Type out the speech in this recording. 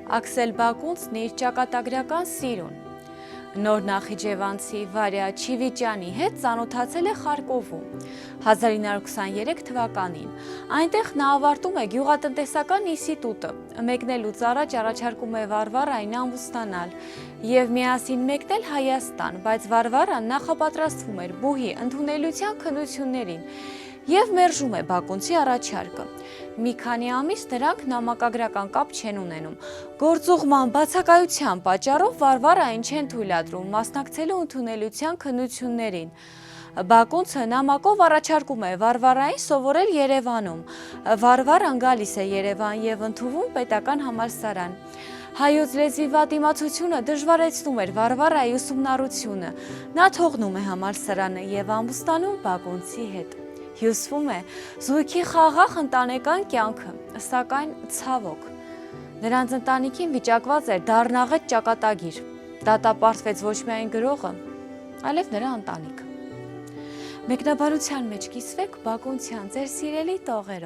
Աքսել Բակունցն իր ճակատագրական սիրուն։ Նոր նախիջևանցի Վարյա Չիվիճյանի հետ ծանոթացել է Խարկովում 1923 թվականին։ Այնտեղ նա ավարտում է գյուղատնտեսական ինստիտուտը, մեկնելուց առաջ առաջարկում է Վարվարային ամուսնանալ եւ միասին մեկնել Հայաստան, բայց Վարվարան նախապատրաստվում էր բուհի ընդունելության քննություններին եւ մերժում է Բակունցի առաջարկը։ Մի քանի ամիս նրանք նամակագրական կապ չեն ունենում։ Գործուղման բացակայության պատճառով Վարվարային չեն թույլատրում մասնակցելու ընդունելության քննություններին։ Բակունցը նամակով առաջարկում է Վարվարային սովորել Երևանում։ Վարվարան գալիս է Երևան եւ ընդունվում պետական համալսարան։ Հայոց լեզվի վատ իմացությունը դժվարեցնում էր Վարվարայի ուսումնառությունը։ Նա թողնում է համալսարանը եւ ամուսնանում Բակունցի հետ։ Հյուսվում է զույգի խաղաղ ընտանեկան կյանքը, սակայն ցավոք։ Նրանց ընտանիքին վիճակված էր դառնաղետ ճակատագիր։ Դատապարտվեց ոչ միայն գրողը, այլև նրա ընտանիքը։ Մեկնաբանության մեջ կիսվեք Բակունցյան ձեր սիրելի տողերով։